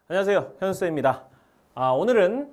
안녕하세요, 현수입니다. 오늘은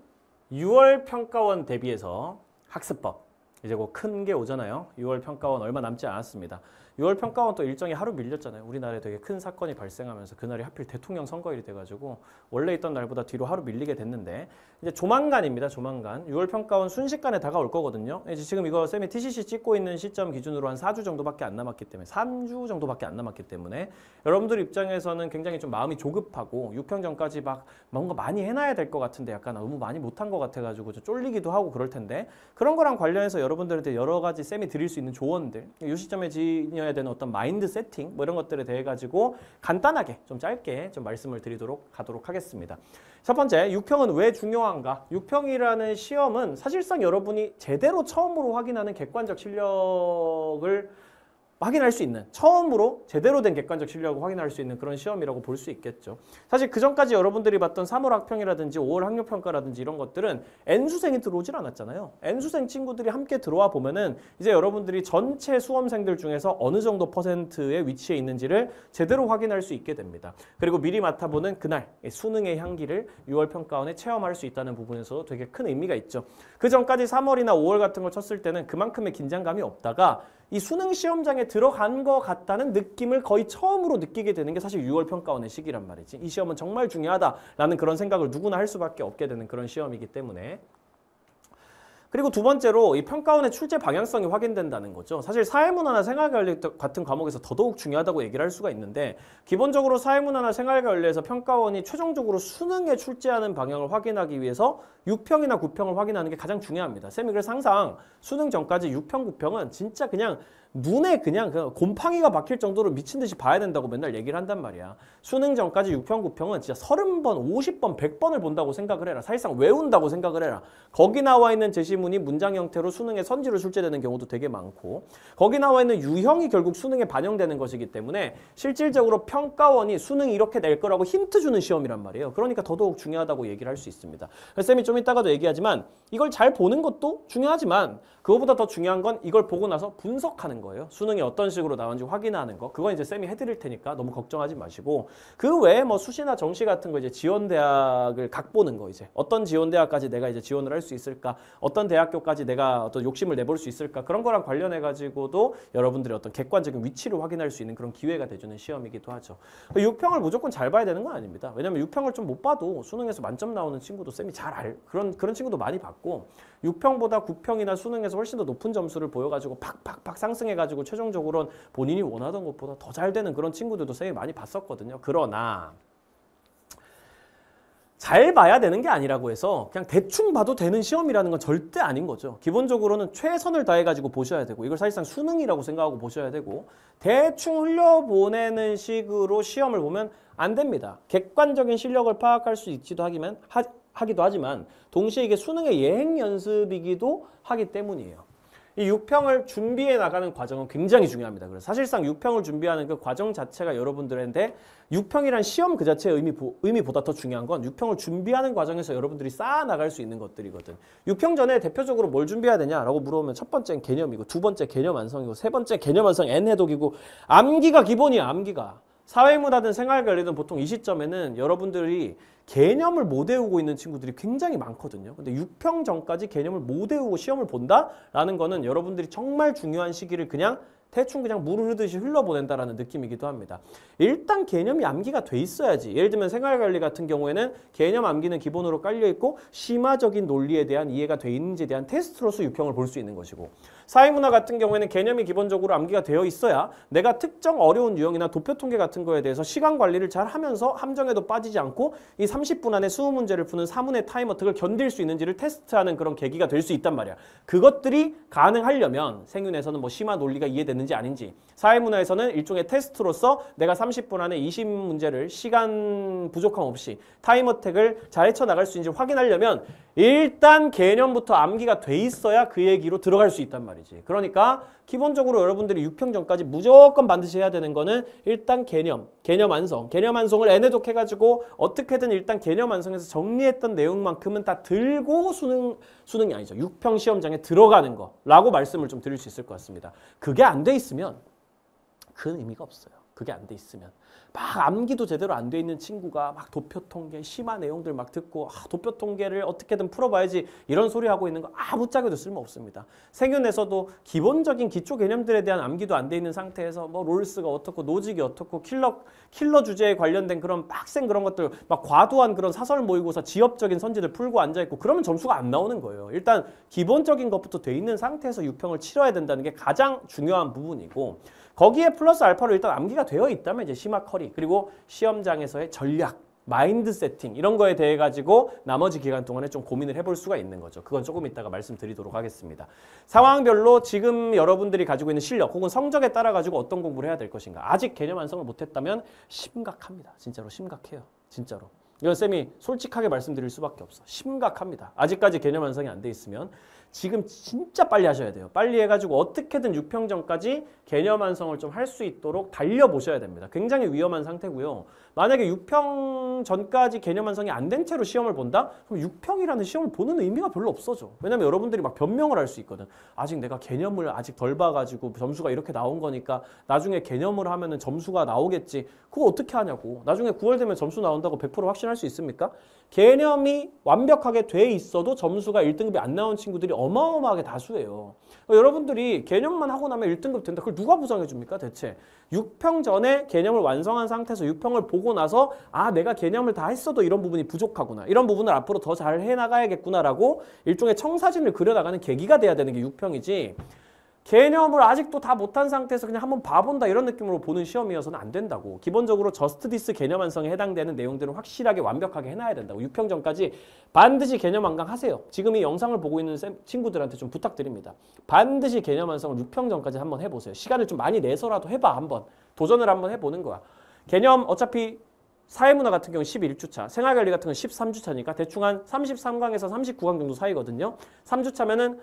6월 평가원 대비해서 학습법, 이제 곧 큰 게 오잖아요. 6월 평가원 얼마 남지 않았습니다. 6월 평가원 또 일정이 하루 밀렸잖아요. 우리나라에 되게 큰 사건이 발생하면서 그날이 하필 대통령 선거일이 돼가지고 원래 있던 날보다 뒤로 하루 밀리게 됐는데, 이제 조만간입니다. 조만간 6월 평가원 순식간에 다가올 거거든요. 이제 지금 이거 쌤이 TCC 찍고 있는 시점 기준으로 한 4주 정도밖에 안 남았기 때문에 3주 정도밖에 안 남았기 때문에 여러분들 입장에서는 굉장히 좀 마음이 조급하고 6평 전까지 막 뭔가 많이 해놔야 될 것 같은데 약간 너무 많이 못한 것 같아가지고 좀 쫄리기도 하고 그럴 텐데, 그런 거랑 관련해서 여러분들한테 여러 가지 쌤이 드릴 수 있는 조언들, 이 시점에 지녀야 되는 어떤 마인드 세팅 뭐 이런 것들에 대해 가지고 간단하게 좀 짧게 좀 말씀을 드리도록 하겠습니다. 첫 번째, 6평은 왜 중요한가? 6평이라는 시험은 사실상 여러분이 제대로 처음으로 확인하는 객관적 실력을 확인할 수 있는, 처음으로 제대로 된 객관적 실력을 확인할 수 있는 그런 시험이라고 볼 수 있겠죠. 사실 그 전까지 여러분들이 봤던 3월 학평이라든지 5월 학력평가라든지 이런 것들은 N수생이 들어오질 않았잖아요. N수생 친구들이 함께 들어와 보면은 이제 여러분들이 전체 수험생들 중에서 어느 정도 퍼센트의 위치에 있는지를 제대로 확인할 수 있게 됩니다. 그리고 미리 맡아보는 그날 수능의 향기를 6월 평가원에 체험할 수 있다는 부분에서 되게 큰 의미가 있죠. 그 전까지 3월이나 5월 같은 걸 쳤을 때는 그만큼의 긴장감이 없다가 이 수능 시험장에 들어간 것 같다는 느낌을 거의 처음으로 느끼게 되는 게 사실 6월 평가원의 시기란 말이지. 이 시험은 정말 중요하다라는 그런 생각을 누구나 할 수밖에 없게 되는 그런 시험이기 때문에. 그리고 두 번째로 이 평가원의 출제 방향성이 확인된다는 거죠. 사실 사회문화나 생활관리 같은 과목에서 더더욱 중요하다고 얘기를 할 수가 있는데, 기본적으로 사회문화나 생활관리에서 평가원이 최종적으로 수능에 출제하는 방향을 확인하기 위해서 6평이나 9평을 확인하는 게 가장 중요합니다. 쌤이 그래서 항상 수능 전까지 6평, 9평은 진짜 그냥 눈에 그냥 곰팡이가 박힐 정도로 미친 듯이 봐야 된다고 맨날 얘기를 한단 말이야. 수능 전까지 6평, 9평은 진짜 30번, 50번, 100번을 본다고 생각을 해라. 사실상 외운다고 생각을 해라. 거기 나와 있는 제시문이 문장 형태로 수능에 선지로 출제되는 경우도 되게 많고, 거기 나와 있는 유형이 결국 수능에 반영되는 것이기 때문에 실질적으로 평가원이 수능이 이렇게 낼 거라고 힌트 주는 시험이란 말이에요. 그러니까 더더욱 중요하다고 얘기를 할 수 있습니다. 쌤이 좀 이따가도 얘기하지만 이걸 잘 보는 것도 중요하지만 그거보다 더 중요한 건 이걸 보고 나서 분석하는 거예요. 수능이 어떤 식으로 나오는지 확인하는 거. 그건 이제 쌤이 해드릴 테니까 너무 걱정하지 마시고, 그 외에 뭐 수시나 정시 같은 거 이제 지원대학을 각보는 거, 이제 어떤 지원대학까지 내가 이제 지원을 할 수 있을까, 어떤 대학교까지 내가 어떤 욕심을 내볼 수 있을까, 그런 거랑 관련해 가지고도 여러분들의 어떤 객관적인 위치를 확인할 수 있는 그런 기회가 돼주는 시험이기도 하죠. 6평을 무조건 잘 봐야 되는 건 아닙니다. 왜냐면 6평을 좀 못 봐도 수능에서 만점 나오는 친구도 쌤이 잘 그런 친구도 많이 봤고, 6평보다 9평이나 수능에서 훨씬 더 높은 점수를 보여가지고 팍팍팍 상승해가지고 최종적으로는 본인이 원하던 것보다 더 잘 되는 그런 친구들도 쌤이 많이 봤었거든요. 그러나 잘 봐야 되는 게 아니라고 해서 그냥 대충 봐도 되는 시험이라는 건 절대 아닌 거죠. 기본적으로는 최선을 다해가지고 보셔야 되고, 이걸 사실상 수능이라고 생각하고 보셔야 되고, 대충 흘려보내는 식으로 시험을 보면 안 됩니다. 객관적인 실력을 파악할 수 있기도 하기도 하지만 동시에 이게 수능의 예행 연습이기도 하기 때문이에요. 이 6평을 준비해 나가는 과정은 굉장히 중요합니다. 그래서 사실상 6평을 준비하는 그 과정 자체가 여러분들한테 6평이란 시험 그 자체의 의미보다 더 중요한 건 6평을 준비하는 과정에서 여러분들이 쌓아 나갈 수 있는 것들이거든. 6평 전에 대표적으로 뭘 준비해야 되냐라고 물어보면 첫 번째는 개념이고, 두 번째 개념 완성이고, 세 번째 개념 완성 N해독이고, 암기가 기본이야. 암기가. 사회문화든 생활관리든 보통 이 시점에는 여러분들이 개념을 못 외우고 있는 친구들이 굉장히 많거든요. 근데 6평 전까지 개념을 못 외우고 시험을 본다라는 거는 여러분들이 정말 중요한 시기를 그냥 대충 그냥 물 흐르듯이 흘러보낸다라는 느낌이기도 합니다. 일단 개념이 암기가 돼 있어야지. 예를 들면 생활관리 같은 경우에는 개념 암기는 기본으로 깔려있고 심화적인 논리에 대한 이해가 돼 있는지에 대한 테스트로서 6평을 볼 수 있는 것이고, 사회문화 같은 경우에는 개념이 기본적으로 암기가 되어 있어야 내가 특정 어려운 유형이나 도표 통계 같은 거에 대해서 시간 관리를 잘 하면서 함정에도 빠지지 않고 이 30분 안에 20문제를 푸는 4문의 타임어택을 견딜 수 있는지를 테스트하는 그런 계기가 될 수 있단 말이야. 그것들이 가능하려면 생윤에서는 뭐 심화 논리가 이해됐는지 아닌지, 사회문화에서는 일종의 테스트로서 내가 30분 안에 20문제를 시간 부족함 없이 타임어택을 잘 헤쳐나갈 수 있는지 확인하려면 일단 개념부터 암기가 돼 있어야 그 얘기로 들어갈 수 있단 말이지. 그러니까 기본적으로 여러분들이 6평 전까지 무조건 반드시 해야 되는 거는 일단 개념 완성. 개념 완성을 N해독 해가지고 어떻게든 일단 개념 완성에서 정리했던 내용만큼은 다 들고 수능이 아니죠. 6평 시험장에 들어가는 거라고 말씀을 좀 드릴 수 있을 것 같습니다. 그게 안 돼 있으면 큰 의미가 없어요. 그게 안 돼 있으면. 막 암기도 제대로 안 돼 있는 친구가 막 도표 통계, 심화 내용들 막 듣고 도표 통계를 어떻게든 풀어봐야지 이런 소리 하고 있는 거 아무짝에도 쓸모없습니다. 생윤에서도 기본적인 기초 개념들에 대한 암기도 안 돼 있는 상태에서 뭐 롤스가 어떻고 노직이 어떻고 킬러 주제에 관련된 그런 빡센 그런 것들 막 과도한 그런 사설 모의고사 지엽적인 선지들 풀고 앉아있고 그러면 점수가 안 나오는 거예요. 일단 기본적인 것부터 돼 있는 상태에서 유평을 치러야 된다는 게 가장 중요한 부분이고 거기에 플러스 알파로 일단 암기가 되어 있다면 이제 심화 커리 그리고 시험장에서의 전략, 마인드 세팅 이런 거에 대해 가지고 나머지 기간 동안에 좀 고민을 해볼 수가 있는 거죠. 그건 조금 이따가 말씀드리도록 하겠습니다. 상황별로 지금 여러분들이 가지고 있는 실력 혹은 성적에 따라 가지고 어떤 공부를 해야 될 것인가. 아직 개념 완성을 못했다면 심각합니다. 진짜로 심각해요. 진짜로. 이건 쌤이 솔직하게 말씀드릴 수밖에 없어. 심각합니다. 아직까지 개념 완성이 안 돼 있으면 지금 진짜 빨리 하셔야 돼요. 빨리 해가지고 어떻게든 6평 전까지 개념 완성을 좀 할 수 있도록 달려보셔야 됩니다. 굉장히 위험한 상태고요. 만약에 6평 전까지 개념 완성이 안 된 채로 시험을 본다? 그럼 6평이라는 시험을 보는 의미가 별로 없어져. 왜냐면 여러분들이 막 변명을 할 수 있거든. 아직 내가 개념을 아직 덜 봐가지고 점수가 이렇게 나온 거니까 나중에 개념을 하면은 점수가 나오겠지. 그거 어떻게 하냐고. 나중에 9월 되면 점수 나온다고 100% 확신할 수 있습니까? 개념이 완벽하게 돼 있어도 점수가 1등급이 안 나온 친구들이 어마어마하게 다수예요. 여러분들이 개념만 하고 나면 1등급 된다. 그걸 누가 보장해 줍니까 대체? 6평 전에 개념을 완성한 상태에서 6평을 보고 나서 아 내가 개념을 다 했어도 이런 부분이 부족하구나. 이런 부분을 앞으로 더 잘 해나가야겠구나라고 일종의 청사진을 그려나가는 계기가 돼야 되는 게 6평이지. 개념을 아직도 다 못한 상태에서 그냥 한번 봐본다 이런 느낌으로 보는 시험이어서는 안 된다고. 기본적으로 저스트 디스 개념 완성에 해당되는 내용들은 확실하게 완벽하게 해놔야 된다고. 6평 전까지 반드시 개념 완강 하세요. 지금 이 영상을 보고 있는 친구들한테 좀 부탁드립니다. 반드시 개념 완성을 6평 전까지 한번 해보세요. 시간을 좀 많이 내서라도 해봐 한번. 도전을 한번 해보는 거야. 개념 어차피 사회문화 같은 경우는 11주차, 생활관리 같은 경우는 13주차니까 대충 한 33강에서 39강 정도 사이거든요. 3주차면은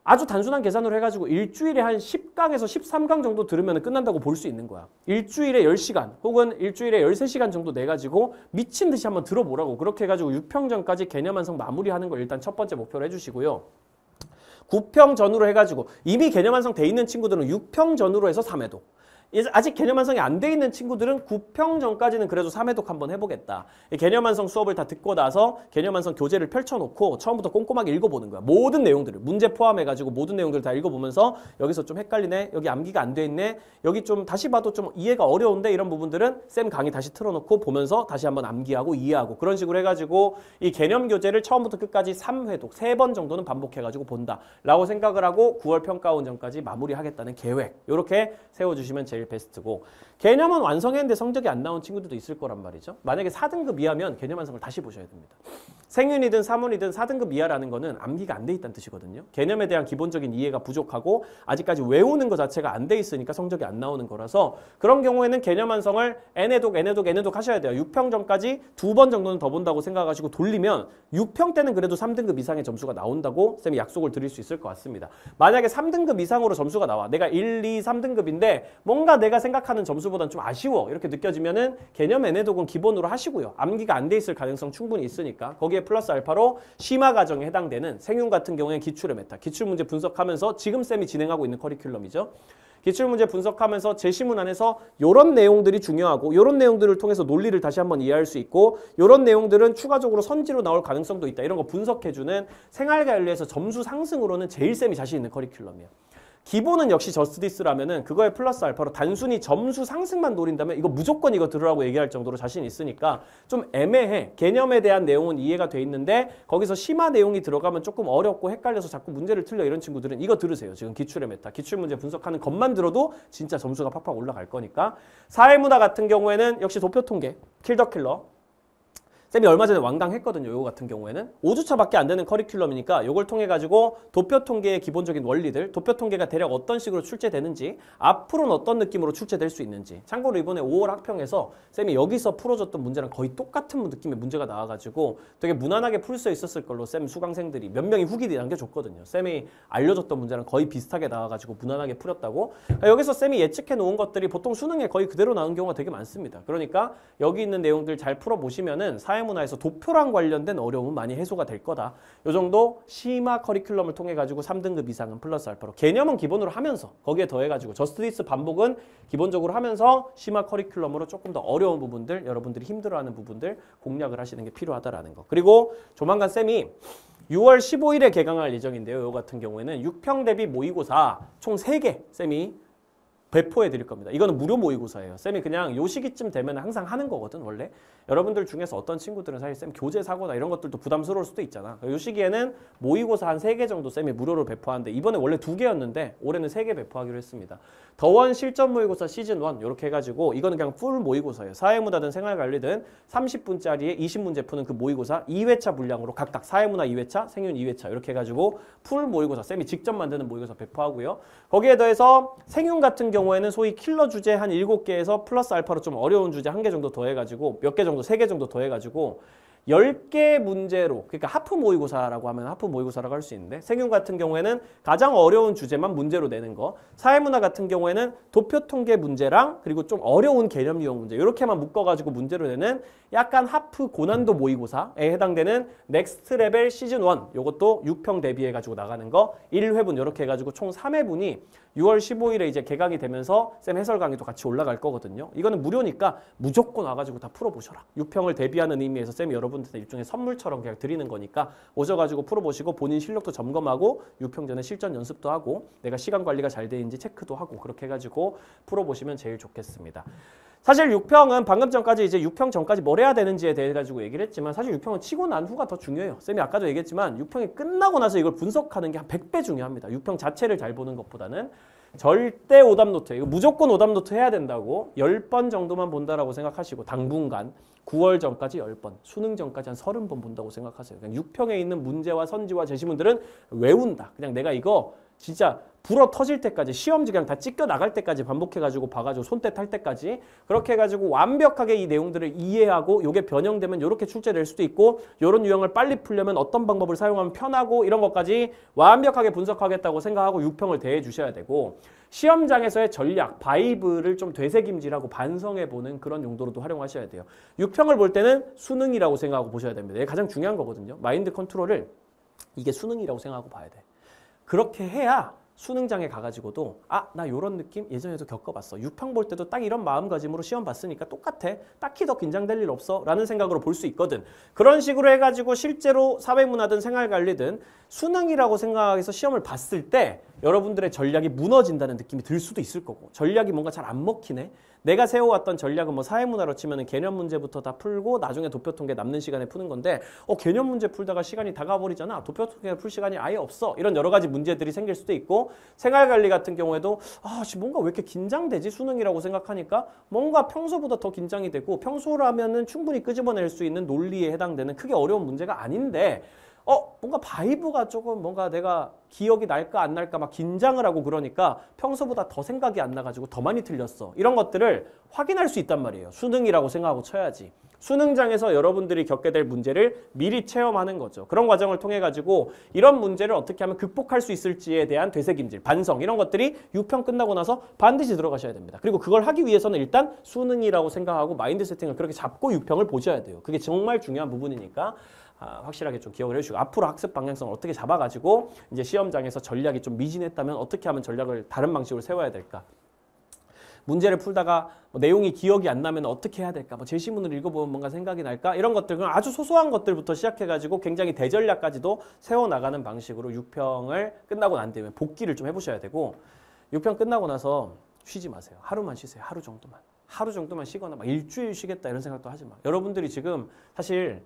아주 단순한 계산으로 해가지고 일주일에 한 10강에서 13강 정도 들으면 끝난다고 볼 수 있는 거야. 일주일에 10시간 혹은 일주일에 13시간 정도 내가지고 미친 듯이 한번 들어보라고. 그렇게 해가지고 6평 전까지 개념 완성 마무리하는 걸 일단 첫 번째 목표로 해주시고요. 9평 전후로 해가지고 이미 개념 완성 돼 있는 친구들은 6평 전후로 해서 3회독. 아직 개념 완성이 안 돼 있는 친구들은 9평 전까지는 그래도 3회독 한번 해보겠다. 개념 완성 수업을 다 듣고 나서 개념 완성 교재를 펼쳐놓고 처음부터 꼼꼼하게 읽어보는 거야. 모든 내용들을 문제 포함해가지고 모든 내용들을 다 읽어보면서 여기서 좀 헷갈리네, 여기 암기가 안 돼 있네, 여기 좀 다시 봐도 좀 이해가 어려운데 이런 부분들은 쌤 강의 다시 틀어놓고 보면서 다시 한번 암기하고 이해하고 그런 식으로 해가지고 이 개념 교재를 처음부터 끝까지 3회독 3번 정도는 반복해가지고 본다 라고 생각을 하고 9월 평가원 전까지 마무리하겠다는 계획 이렇게 세워주시면 제일 베스트고, 개념은 완성했는데 성적이 안 나온 친구들도 있을 거란 말이죠. 만약에 4등급 이하면 개념 완성을 다시 보셔야 됩니다. 생윤이든 사문이든 4등급 이하라는 거는 암기가 안 돼 있다는 뜻이거든요. 개념에 대한 기본적인 이해가 부족하고 아직까지 외우는 것 자체가 안 돼 있으니까 성적이 안 나오는 거라서 그런 경우에는 개념 완성을 N회독 하셔야 돼요. 6평 전까지 2번 정도는 더 본다고 생각하시고 돌리면 6평 때는 그래도 3등급 이상의 점수가 나온다고 쌤이 약속을 드릴 수 있을 것 같습니다. 만약에 3등급 이상으로 점수가 나와. 내가 1, 2, 3등급인데 뭔가 내가 생각하는 점수보다는 좀 아쉬워. 이렇게 느껴지면은 개념 N회독은 기본으로 하시고요. 암기가 안 돼 있을 가능성 충분히 있으니까 거기에 플러스 알파로 심화 과정에 해당되는 생윤 같은 경우에는 기출의 메타, 기출문제 분석하면서 지금 쌤이 진행하고 있는 커리큘럼이죠. 기출문제 분석하면서 제시문 안에서 이런 내용들이 중요하고 이런 내용들을 통해서 논리를 다시 한번 이해할 수 있고 이런 내용들은 추가적으로 선지로 나올 가능성도 있다. 이런 거 분석해주는 생활관리에서 점수 상승으로는 제일 쌤이 자신 있는 커리큘럼이에요. 기본은 역시 저스티스라면은 그거에 플러스 알파로 단순히 점수 상승만 노린다면 이거 무조건 이거 들으라고 얘기할 정도로 자신 있으니까 좀 애매해. 개념에 대한 내용은 이해가 돼 있는데 거기서 심화 내용이 들어가면 조금 어렵고 헷갈려서 자꾸 문제를 틀려 이런 친구들은 이거 들으세요. 지금 기출의 메타, 기출문제 분석하는 것만 들어도 진짜 점수가 팍팍 올라갈 거니까. 사회문화 같은 경우에는 역시 도표통계, 킬더킬러. 쌤이 얼마 전에 완강했거든요. 요거 같은 경우에는 5주차밖에 안 되는 커리큘럼이니까 요걸 통해 가지고 도표 통계의 기본적인 원리들, 도표 통계가 대략 어떤 식으로 출제되는지, 앞으로는 어떤 느낌으로 출제될 수 있는지. 참고로 이번에 5월 학평에서 쌤이 여기서 풀어줬던 문제랑 거의 똑같은 느낌의 문제가 나와가지고 되게 무난하게 풀 수 있었을 걸로 쌤 수강생들이 몇 명이 후기 남겨줬거든요. 쌤이 알려줬던 문제랑 거의 비슷하게 나와가지고 무난하게 풀었다고. 여기서 쌤이 예측해 놓은 것들이 보통 수능에 거의 그대로 나온 경우가 되게 많습니다. 그러니까 여기 있는 내용들 잘 풀어보시면은 사회문화에서 도표랑 관련된 어려움은 많이 해소가 될 거다. 이 정도 심화 커리큘럼을 통해 가지고 3등급 이상은 플러스 알파로 개념은 기본으로 하면서 거기에 더해 가지고 저스티스 반복은 기본적으로 하면서 심화 커리큘럼으로 조금 더 어려운 부분들, 여러분들이 힘들어하는 부분들 공략을 하시는 게 필요하다라는 거. 그리고 조만간 쌤이 6월 15일에 개강할 예정인데요. 이 같은 경우에는 6평 대비 모의고사 총 3개 쌤이 배포해 드릴 겁니다. 이거는 무료 모의고사예요. 쌤이 그냥 요 시기쯤 되면 항상 하는 거거든 원래. 여러분들 중에서 어떤 친구들은 사실 쌤 교재 사고나 이런 것들도 부담스러울 수도 있잖아. 요 시기에는 모의고사 한 3개 정도 쌤이 무료로 배포하는데 이번에 원래 2개였는데 올해는 3개 배포하기로 했습니다. 더원 실전 모의고사 시즌 1 이렇게 해가지고 이거는 그냥 풀 모의고사예요. 사회문화든 생활관리든 30분짜리에 20문제 푸는 그 모의고사 2회차 분량으로 각각 사회문화 2회차, 생윤 2회차 이렇게 해가지고 풀 모의고사 쌤이 직접 만드는 모의고사 배포하고요. 거기에 더해서 생윤 같은 경우에는 소위 킬러 주제 한 7개에서 플러스 알파로 좀 어려운 주제 1개 정도 더해가지고 몇 개 정도, 3개 정도 더해가지고 10개 문제로, 그러니까 하프 모의고사라고 하면 하프 모의고사라고 할 수 있는데 생윤 같은 경우에는 가장 어려운 주제만 문제로 내는 거, 사회문화 같은 경우에는 도표 통계 문제랑 그리고 좀 어려운 개념 유형 문제 이렇게만 묶어가지고 문제로 내는 약간 하프 고난도 모의고사에 해당되는 넥스트 레벨 시즌 1 요것도 6평 대비해가지고 나가는 거 1회분 이렇게 해가지고 총 3회분이 6월 15일에 이제 개강이 되면서 쌤 해설 강의도 같이 올라갈 거거든요. 이거는 무료니까 무조건 와가지고 다 풀어보셔라. 6평을 대비하는 의미에서 쌤이 여러분들한테 일종의 선물처럼 그냥 드리는 거니까 오셔가지고 풀어보시고 본인 실력도 점검하고 6평 전에 실전 연습도 하고 내가 시간 관리가 잘 되는지 체크도 하고 그렇게 해가지고 풀어보시면 제일 좋겠습니다. 사실 6평은 방금 전까지 이제 6평 전까지 뭘 해야 되는지에 대해 가지고 얘기를 했지만 사실 6평은 치고 난 후가 더 중요해요. 쌤이 아까도 얘기했지만 6평이 끝나고 나서 이걸 분석하는 게 한 100배 중요합니다. 6평 자체를 잘 보는 것보다는 절대 오답 노트, 이거 무조건 오답 노트 해야 된다고 10번 정도만 본다라고 생각하시고 당분간 9월 전까지 10번, 수능 전까지 한 30번 본다고 생각하세요. 그냥 6평에 있는 문제와 선지와 제시문들은 외운다. 그냥 내가 이거 진짜 불어 터질 때까지 시험지 그냥 다 찢겨 나갈 때까지 반복해가지고 봐가지고 손때 탈 때까지 그렇게 해가지고 완벽하게 이 내용들을 이해하고 요게 변형되면 요렇게 출제될 수도 있고 요런 유형을 빨리 풀려면 어떤 방법을 사용하면 편하고 이런 것까지 완벽하게 분석하겠다고 생각하고 6평을 대해 주셔야 되고 시험장에서의 전략, 바이브를 좀 되새김질하고 반성해보는 그런 용도로도 활용하셔야 돼요. 6평을 볼 때는 수능이라고 생각하고 보셔야 됩니다. 이게 가장 중요한 거거든요. 마인드 컨트롤을 이게 수능이라고 생각하고 봐야 돼. 그렇게 해야 수능장에 가가지고도 나 요런 느낌 예전에도 겪어봤어. 6평 볼 때도 딱 이런 마음가짐으로 시험 봤으니까 똑같아. 딱히 더 긴장될 일 없어. 라는 생각으로 볼 수 있거든. 그런 식으로 해가지고 실제로 사회문화든 생활관리든 수능이라고 생각해서 시험을 봤을 때 여러분들의 전략이 무너진다는 느낌이 들 수도 있을 거고 전략이 뭔가 잘 안 먹히네. 내가 세워왔던 전략은 뭐 사회문화로 치면 개념 문제부터 다 풀고 나중에 도표통계 남는 시간에 푸는 건데 개념 문제 풀다가 시간이 다 가버리잖아. 도표통계 풀 시간이 아예 없어. 이런 여러 가지 문제들이 생길 수도 있고 생활관리 같은 경우에도 뭔가 왜 이렇게 긴장되지? 수능이라고 생각하니까 뭔가 평소보다 더 긴장이 되고 평소라면은 충분히 끄집어낼 수 있는 논리에 해당되는 크게 어려운 문제가 아닌데 뭔가 바이브가 조금 뭔가 내가 기억이 날까 안 날까 막 긴장을 하고 그러니까 평소보다 더 생각이 안 나가지고 더 많이 틀렸어. 이런 것들을 확인할 수 있단 말이에요. 수능이라고 생각하고 쳐야지. 수능장에서 여러분들이 겪게 될 문제를 미리 체험하는 거죠. 그런 과정을 통해 가지고 이런 문제를 어떻게 하면 극복할 수 있을지에 대한 되새김질, 반성 이런 것들이 6평 끝나고 나서 반드시 들어가셔야 됩니다. 그리고 그걸 하기 위해서는 일단 수능이라고 생각하고 마인드 세팅을 그렇게 잡고 6평을 보셔야 돼요. 그게 정말 중요한 부분이니까 확실하게 좀 기억을 해주시고 앞으로 학습 방향성을 어떻게 잡아가지고 이제 시험장에서 전략이 좀 미진했다면 어떻게 하면 전략을 다른 방식으로 세워야 될까? 문제를 풀다가 내용이 기억이 안 나면 어떻게 해야 될까? 제시문을 읽어보면 뭔가 생각이 날까? 이런 것들 그냥 아주 소소한 것들부터 시작해가지고 굉장히 대전략까지도 세워나가는 방식으로 6평을 끝나고 난 뒤에 복기를 좀 해보셔야 되고 6평 끝나고 나서 쉬지 마세요. 하루만 쉬세요. 하루 정도만. 하루 정도만 쉬거나 막 일주일 쉬겠다 이런 생각도 하지 마. 여러분들이 지금 사실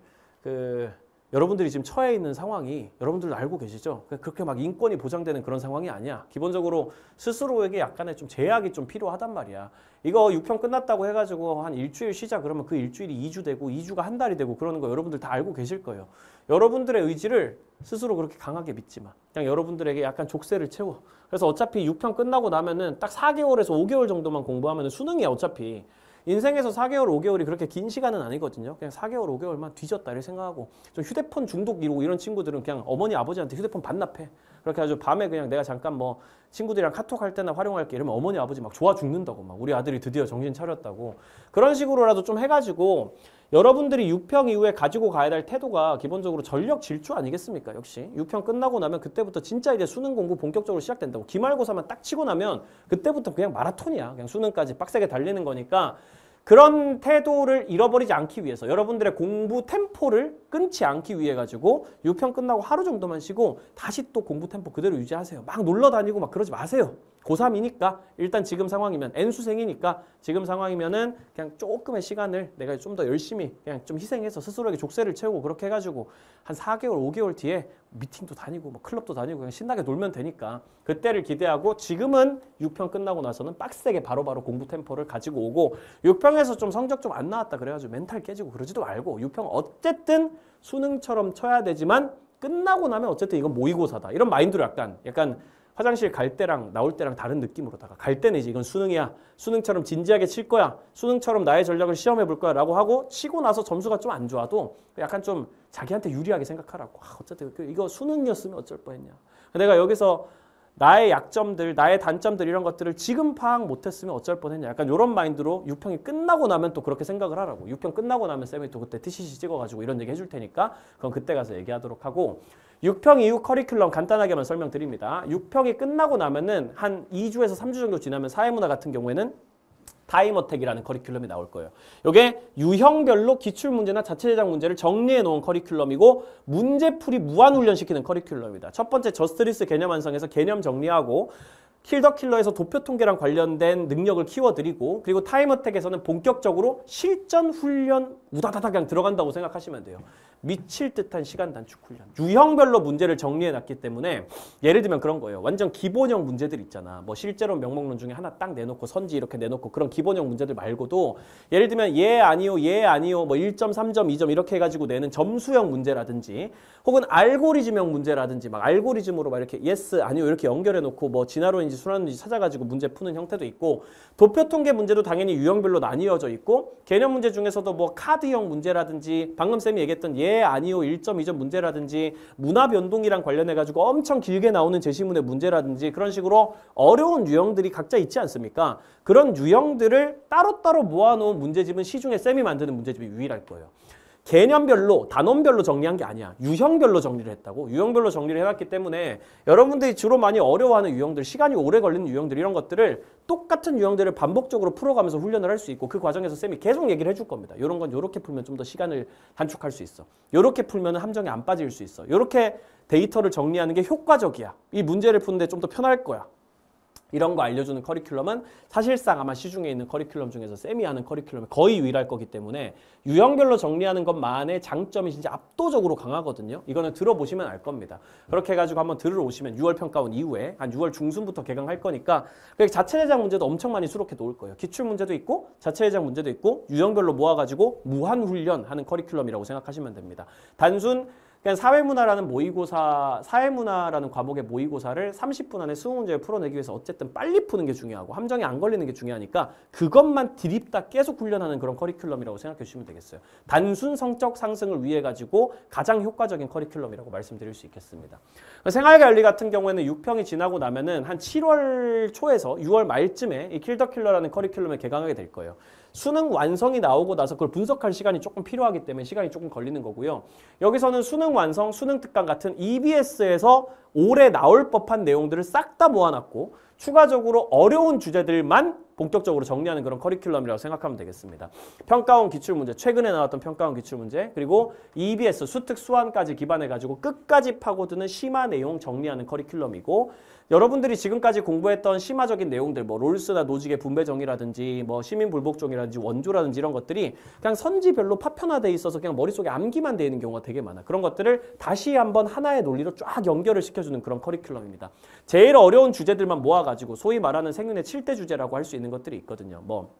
여러분들이 지금 처해 있는 상황이 여러분들도 알고 계시죠? 그렇게 막 인권이 보장되는 그런 상황이 아니야. 기본적으로 스스로에게 약간의 좀 제약이 좀 필요하단 말이야. 이거 6평 끝났다고 해가지고 한 일주일 쉬자 그러면 그 일주일이 2주 되고 2주가 한 달이 되고 그러는 거 여러분들 다 알고 계실 거예요. 여러분들의 의지를 스스로 그렇게 강하게 믿지 마. 그냥 여러분들에게 약간 족쇄를 채워. 그래서 어차피 6평 끝나고 나면은 딱 4개월에서 5개월 정도만 공부하면 수능이야 어차피. 인생에서 4개월, 5개월이 그렇게 긴 시간은 아니거든요. 그냥 4개월, 5개월만 뒤졌다 이렇게 생각하고 좀 휴대폰 중독 이러고 이런 친구들은 그냥 어머니, 아버지한테 휴대폰 반납해. 그렇게 해가지고 밤에 그냥 내가 잠깐 뭐 친구들이랑 카톡할 때나 활용할게 이러면 어머니 아버지 막 좋아 죽는다고 막 우리 아들이 드디어 정신 차렸다고 그런 식으로라도 좀 해가지고 여러분들이 6평 이후에 가지고 가야 될 태도가 기본적으로 전력 질주 아니겠습니까? 역시 6평 끝나고 나면 그때부터 진짜 이제 수능 공부 본격적으로 시작된다고 기말고사만 딱 치고 나면 그때부터 그냥 마라톤이야. 그냥 수능까지 빡세게 달리는 거니까 그런 태도를 잃어버리지 않기 위해서 여러분들의 공부 템포를 끊지 않기 위해 가지고 6평 끝나고 하루 정도만 쉬고 다시 또 공부 템포 그대로 유지하세요. 막 놀러 다니고 막 그러지 마세요. 고3이니까 일단 지금 상황이면 N수생이니까 지금 상황이면은 그냥 조금의 시간을 내가 좀 더 열심히 그냥 좀 희생해서 스스로에게 족쇄를 채우고 그렇게 해가지고 한 4개월, 5개월 뒤에 미팅도 다니고 뭐 클럽도 다니고 그냥 신나게 놀면 되니까 그때를 기대하고 지금은 6평 끝나고 나서는 빡세게 바로바로 공부 템포를 가지고 오고 6평에서 좀 성적 좀 안 나왔다 그래가지고 멘탈 깨지고 그러지도 말고 6평 어쨌든 수능처럼 쳐야 되지만 끝나고 나면 어쨌든 이건 모의고사다 이런 마인드로 약간 화장실 갈 때랑 나올 때랑 다른 느낌으로다가 갈 때는 이제 이건 수능이야. 수능처럼 진지하게 칠 거야. 수능처럼 나의 전략을 시험해 볼 거야 라고 하고 치고 나서 점수가 좀 안 좋아도 약간 좀 자기한테 유리하게 생각하라고. 어쨌든 이거 수능이었으면 어쩔 뻔했냐. 내가 여기서 나의 약점들, 나의 단점들 이런 것들을 지금 파악 못했으면 어쩔 뻔했냐. 약간 이런 마인드로 6평이 끝나고 나면 또 그렇게 생각을 하라고. 6평 끝나고 나면 쌤이 또 그때 TCC 찍어가지고 이런 얘기 해줄 테니까 그건 그때 가서 얘기하도록 하고 6평 이후 커리큘럼 간단하게만 설명드립니다. 6평이 끝나고 나면은 한 2주에서 3주 정도 지나면 사회문화 같은 경우에는 타임어택이라는 커리큘럼이 나올 거예요. 이게 유형별로 기출문제나 자체제작 문제를 정리해 놓은 커리큘럼이고 문제풀이 무한훈련시키는 커리큘럼이다. 첫 번째 저스트리스 개념 완성에서 개념 정리하고 킬더킬러에서 도표통계랑 관련된 능력을 키워드리고 그리고 타임어택에서는 본격적으로 실전 훈련 우다다다 그냥 들어간다고 생각하시면 돼요. 미칠 듯한 시간 단축 훈련. 유형별로 문제를 정리해놨기 때문에 예를 들면 그런 거예요. 완전 기본형 문제들 있잖아. 뭐 실제로 명목론 중에 하나 딱 내놓고 선지 이렇게 내놓고 그런 기본형 문제들 말고도 예를 들면 예 아니요 예 아니요 뭐 1점 3점 2점 이렇게 해가지고 내는 점수형 문제라든지 혹은 알고리즘형 문제라든지 막 알고리즘으로 막 이렇게 예스 아니요 이렇게 연결해놓고 뭐 진화론인지 순환론인지 찾아가지고 문제 푸는 형태도 있고 도표통계 문제도 당연히 유형별로 나뉘어져 있고 개념 문제 중에서도 뭐 카드형 문제라든지 방금 쌤이 얘기했던 예 아니요 1점 2점 문제라든지 문화 변동이랑 관련해가지고 엄청 길게 나오는 제시문의 문제라든지 그런 식으로 어려운 유형들이 각자 있지 않습니까? 그런 유형들을 따로따로 모아놓은 문제집은 시중에 쌤이 만드는 문제집이 유일할 거예요. 개념별로, 단원별로 정리한 게 아니야. 유형별로 정리를 했다고. 유형별로 정리를 해놨기 때문에 여러분들이 주로 많이 어려워하는 유형들, 시간이 오래 걸리는 유형들 이런 것들을 똑같은 유형들을 반복적으로 풀어가면서 훈련을 할 수 있고 그 과정에서 쌤이 계속 얘기를 해줄 겁니다. 이런 건 이렇게 풀면 좀 더 시간을 단축할 수 있어. 이렇게 풀면 함정에 안 빠질 수 있어. 이렇게 데이터를 정리하는 게 효과적이야. 이 문제를 푸는데 좀 더 편할 거야. 이런 거 알려주는 커리큘럼은 사실상 아마 시중에 있는 커리큘럼 중에서 쌤이 하는 커리큘럼이 거의 유일할 거기 때문에 유형별로 정리하는 것만의 장점이 진짜 압도적으로 강하거든요. 이거는 들어보시면 알 겁니다. 그렇게 해가지고 한번 들으러 오시면 6월 평가원 이후에 한 6월 중순부터 개강할 거니까 자체 제작 문제도 엄청 많이 수록해 놓을 거예요. 기출 문제도 있고 자체 제작 문제도 있고 유형별로 모아가지고 무한훈련하는 커리큘럼이라고 생각하시면 됩니다. 단순 그냥 사회문화라는 모의고사, 사회문화라는 과목의 모의고사를 30분 안에 20문제를 풀어내기 위해서 어쨌든 빨리 푸는 게 중요하고 함정에 안 걸리는 게 중요하니까 그것만 드립다 계속 훈련하는 그런 커리큘럼이라고 생각해 주시면 되겠어요. 단순 성적 상승을 위해 가지고 가장 효과적인 커리큘럼이라고 말씀드릴 수 있겠습니다. 생활관리 같은 경우에는 6평이 지나고 나면은 한 7월 초에서 6월 말쯤에 이 킬더킬러라는 커리큘럼을 개강하게 될 거예요. 수능 완성이 나오고 나서 그걸 분석할 시간이 조금 필요하기 때문에 시간이 조금 걸리는 거고요. 여기서는 수능 완성, 수능 특강 같은 EBS에서 올해 나올 법한 내용들을 싹 다 모아놨고 추가적으로 어려운 주제들만 본격적으로 정리하는 그런 커리큘럼이라고 생각하면 되겠습니다. 평가원 기출문제, 최근에 나왔던 평가원 기출문제, 그리고 EBS, 수특, 수완까지 기반해가지고 끝까지 파고드는 심화 내용 정리하는 커리큘럼이고 여러분들이 지금까지 공부했던 심화적인 내용들, 뭐 롤스나 노직의 분배 정의라든지 뭐 시민 불복종이라든지 원조라든지 이런 것들이 그냥 선지별로 파편화돼 있어서 그냥 머릿속에 암기만 돼 있는 경우가 되게 많아. 그런 것들을 다시 한번 하나의 논리로 쫙 연결을 시켜주는 그런 커리큘럼입니다. 제일 어려운 주제들만 모아가지고 소위 말하는 생윤의 7대 주제라고 할 수 있는 것들이 있거든요. 뭐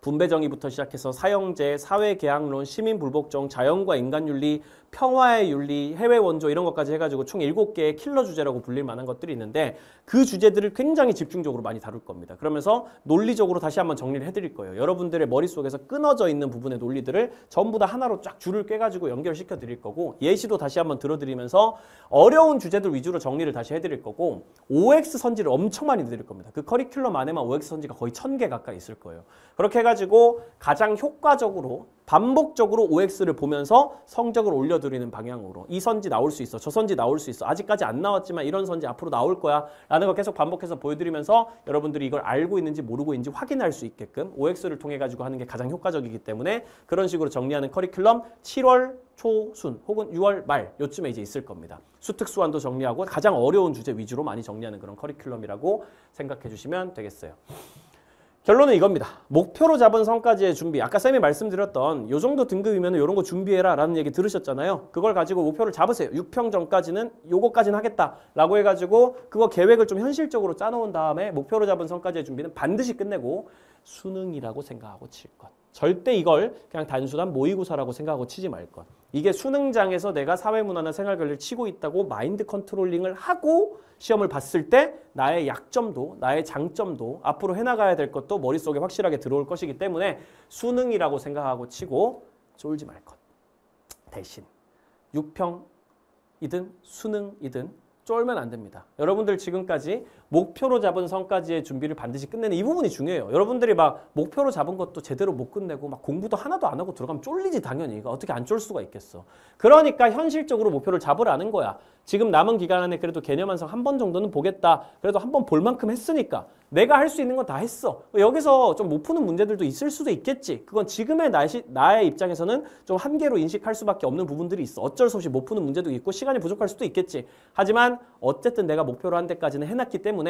분배 정의부터 시작해서 사형제, 사회계약론, 시민불복종, 자연과 인간윤리, 평화의 윤리, 해외 원조 이런 것까지 해가지고 총 7개의 킬러 주제라고 불릴 만한 것들이 있는데 그 주제들을 굉장히 집중적으로 많이 다룰 겁니다. 그러면서 논리적으로 다시 한번 정리를 해드릴 거예요. 여러분들의 머릿속에서 끊어져 있는 부분의 논리들을 전부 다 하나로 쫙 줄을 꿰가지고 연결시켜 드릴 거고 예시도 다시 한번 들어드리면서 어려운 주제들 위주로 정리를 다시 해드릴 거고 OX 선지를 엄청 많이 드릴 겁니다. 그 커리큘럼 안에만 OX 선지가 거의 1000개 가까이 있을 거예요. 그렇게 해가지고 가장 효과적으로 반복적으로 OX를 보면서 성적을 올려드리는 방향으로 이 선지 나올 수 있어, 저 선지 나올 수 있어, 아직까지 안 나왔지만 이런 선지 앞으로 나올 거야 라는 걸 계속 반복해서 보여드리면서 여러분들이 이걸 알고 있는지 모르고 있는지 확인할 수 있게끔 OX를 통해 가지고 하는 게 가장 효과적이기 때문에 그런 식으로 정리하는 커리큘럼 7월 초순 혹은 6월 말 요쯤에 이제 있을 겁니다. 수특수완도 정리하고 가장 어려운 주제 위주로 많이 정리하는 그런 커리큘럼이라고 생각해 주시면 되겠어요. 결론은 이겁니다. 목표로 잡은 성과지의 준비. 아까 쌤이 말씀드렸던 요 정도 등급이면 이런 거 준비해라 라는 얘기 들으셨잖아요. 그걸 가지고 목표를 잡으세요. 6평 전까지는 요거까지는 하겠다 라고 해가지고 그거 계획을 좀 현실적으로 짜놓은 다음에 목표로 잡은 성과지의 준비는 반드시 끝내고 수능이라고 생각하고 칠 것. 절대 이걸 그냥 단순한 모의고사라고 생각하고 치지 말 것. 이게 수능장에서 내가 사회문화나 생활관리를 치고 있다고 마인드 컨트롤링을 하고 시험을 봤을 때 나의 약점도 나의 장점도 앞으로 해나가야 될 것도 머릿속에 확실하게 들어올 것이기 때문에 수능이라고 생각하고 치고 쫄지 말 것. 대신 6평이든 수능이든 쫄면 안 됩니다. 여러분들 지금까지 목표로 잡은 성과지의 준비를 반드시 끝내는 이 부분이 중요해요. 여러분들이 막 목표로 잡은 것도 제대로 못 끝내고 막 공부도 하나도 안 하고 들어가면 쫄리지 당연히. 이거 어떻게 안 쫄 수가 있겠어. 그러니까 현실적으로 목표를 잡으라는 거야. 지금 남은 기간 안에 그래도 개념 완성 한 번 정도는 보겠다. 그래도 한 번 볼 만큼 했으니까 내가 할 수 있는 건 다 했어. 여기서 좀 못 푸는 문제들도 있을 수도 있겠지. 그건 지금의 나의 입장에서는 좀 한계로 인식할 수밖에 없는 부분들이 있어. 어쩔 수 없이 못 푸는 문제도 있고 시간이 부족할 수도 있겠지. 하지만 어쨌든 내가 목표로 한 데까지는 해놨기 때문에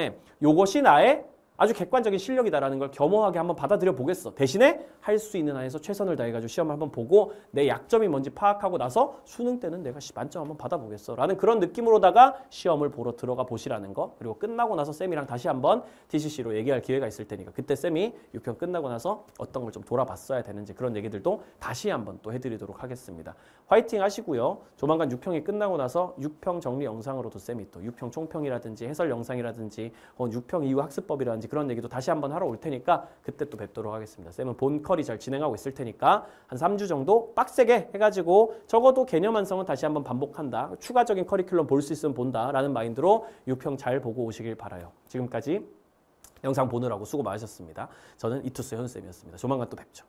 요것이 나의 아주 객관적인 실력이다라는 걸 겸허하게 한번 받아들여 보겠어. 대신에 할 수 있는 한에서 최선을 다해가지고 시험을 한번 보고 내 약점이 뭔지 파악하고 나서 수능 때는 내가 만점 한번 받아보겠어 라는 그런 느낌으로다가 시험을 보러 들어가 보시라는 거. 그리고 끝나고 나서 쌤이랑 다시 한번 TCC로 얘기할 기회가 있을 테니까 그때 쌤이 6평 끝나고 나서 어떤 걸 좀 돌아봤어야 되는지 그런 얘기들도 다시 한번 또 해드리도록 하겠습니다. 화이팅 하시고요. 조만간 6평이 끝나고 나서 6평 정리 영상으로도 쌤이 또 6평 총평이라든지 해설 영상이라든지 6평 이후 학습법이라든지 그런 얘기도 다시 한번 하러 올 테니까 그때 또 뵙도록 하겠습니다. 쌤은 본커리 잘 진행하고 있을 테니까 한 3주 정도 빡세게 해가지고 적어도 개념 완성은 다시 한번 반복한다. 추가적인 커리큘럼 볼 수 있으면 본다라는 마인드로 6평 잘 보고 오시길 바라요. 지금까지 영상 보느라고 수고 많으셨습니다. 저는 이투스 현수쌤이었습니다. 조만간 또 뵙죠.